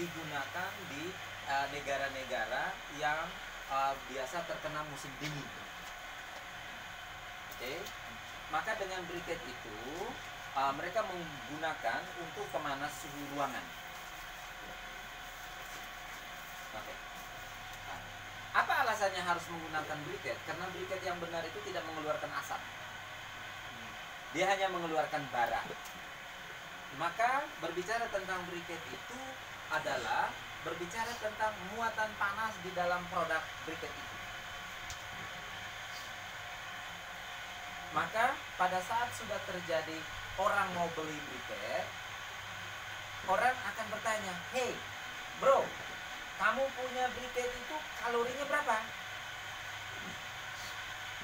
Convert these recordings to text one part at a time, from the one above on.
digunakan di negara-negara yang biasa terkena musim dingin. Oke. Maka dengan briket itu mereka menggunakan untuk pemanas suhu ruangan. Oke. Nah, apa alasannya harus menggunakan briket? Karena briket yang benar itu tidak mengeluarkan asap. Dia hanya mengeluarkan bara. Maka berbicara tentang briket itu adalah berbicara tentang muatan panas di dalam produk briket itu. Maka pada saat sudah terjadi orang mau beli briket, orang akan bertanya, "Hey, bro, kamu punya briket itu kalorinya berapa?"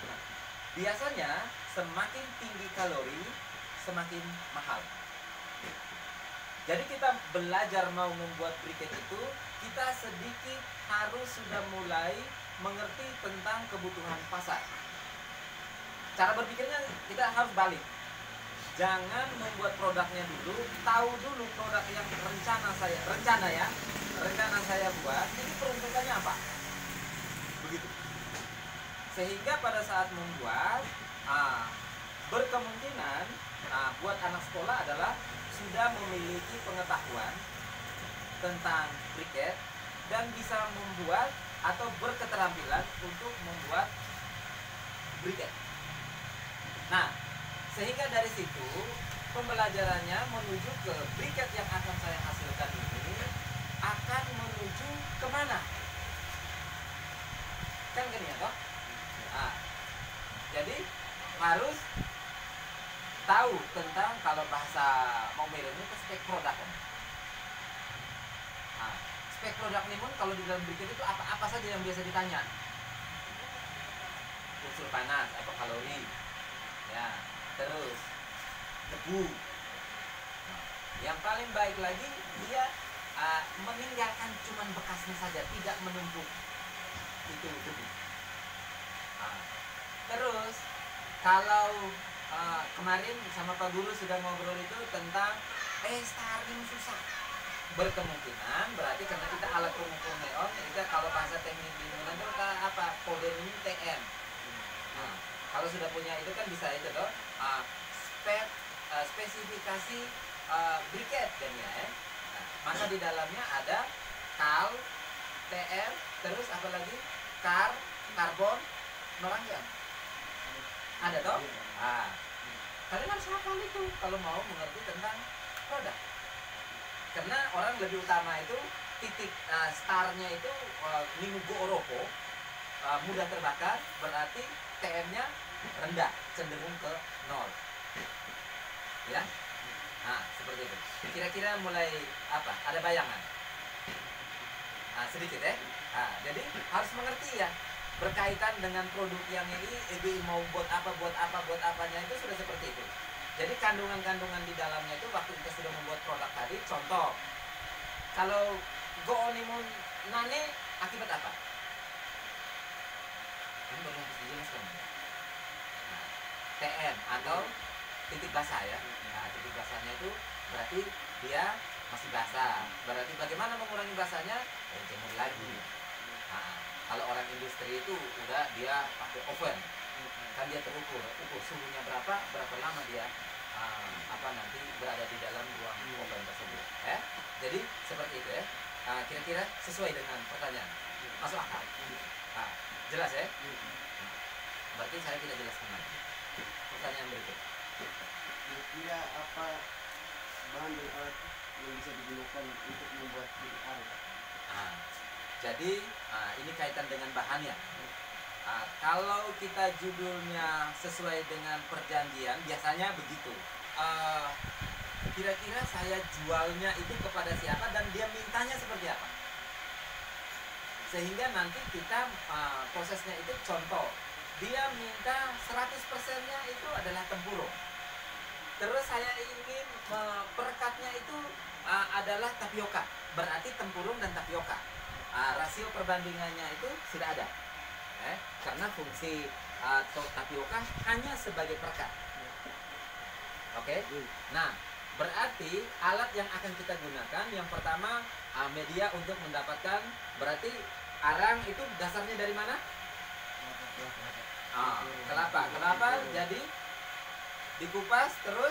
Nah, biasanya semakin tinggi kalori, semakin mahal. Jadi kita belajar mau membuat briket itu, kita sedikit harus sudah mulai mengerti tentang kebutuhan pasar. Cara berpikirnya kita harus balik. Jangan membuat produknya dulu, tahu dulu produk yang rencana saya buat, ini peruntukannya apa. Begitu. Sehingga pada saat membuat, berkemungkinan buat anak sekolah adalah sudah memiliki pengetahuan tentang briket dan bisa membuat atau berketerampilan untuk membuat briket. Nah, sehingga dari situ pembelajarannya menuju ke briket yang akan saya hasilkan ini akan menuju kemana? Kan gini ya toh? Nah, jadi harus tahu tentang, kalau bahasa mau ini spek produk. Nah, spek produk ini pun kalau di dalam briket itu apa saja yang biasa ditanya? Unsur panas atau kalori, ya, terus debu. Nah, yang paling baik lagi dia meninggalkan cuman bekasnya saja, tidak menumpuk itu debu. Nah, terus kalau kemarin sama Pak Guru sudah ngobrol itu tentang starting susah. Berkemungkinan berarti karena kita alat pengukur neon, kita kalau bahasa teknik lingkungan itu apa? Kode ini TM. Nah, kalau sudah punya itu kan bisa itu toh, spesifikasi briket dan ya. Nah, maka di dalamnya ada kal, TR, terus apa lagi? Karbon, norangnya. Ada toh? Kalian harus hafal itu kalau mau mengerti tentang produk. Karena orang lebih utama itu titik startnya itu Minugo Oropo, mudah terbakar, berarti TM-nya rendah, cenderung ke 0. Ya? Nah, seperti itu. Kira-kira mulai apa? Ada bayangan? Sedikit ya. Jadi harus mengerti ya. Berkaitan dengan produk yang ini, EBI mau buat apanya itu sudah seperti itu. Jadi kandungan-kandungan di dalamnya itu waktu kita sudah membuat produk tadi, contoh, kalau goonimun nane akibat apa? Ini baru harus dijelaskan. Nah, TM atau titik basah ya. Nah, titik basahnya itu berarti dia masih basah. Berarti bagaimana mengurangi basahnya? Jemur lagi. Nah, kalau orang industri itu udah dia pakai oven, kan dia terukur suhunya berapa lama dia nanti berada di dalam ruang oven tersebut. Jadi seperti itu ya. Kira-kira sesuai dengan pertanyaan, masuk akal. Jelas ya? Berarti saya tidak jelaskan lagi. Pertanyaan berikut. Kira apa bahan dan alat yang bisa digunakan untuk membuat VR? Jadi ini kaitan dengan bahannya. Kalau kita judulnya sesuai dengan perjanjian, biasanya begitu. Kira-kira saya jualnya itu kepada siapa dan dia mintanya seperti apa? Sehingga nanti kita prosesnya itu, contoh, dia minta 100%-nya itu adalah tempurung. Terus saya ingin perekatnya itu adalah tapioka, berarti tempurung dan tapioka. Rasio perbandingannya itu sudah ada. Karena fungsi tapioka hanya sebagai perekat. Oke. Nah, Berarti alat yang akan kita gunakan yang pertama media untuk mendapatkan, berarti arang itu dasarnya dari mana? Kelapa. Kelapa jadi dikupas terus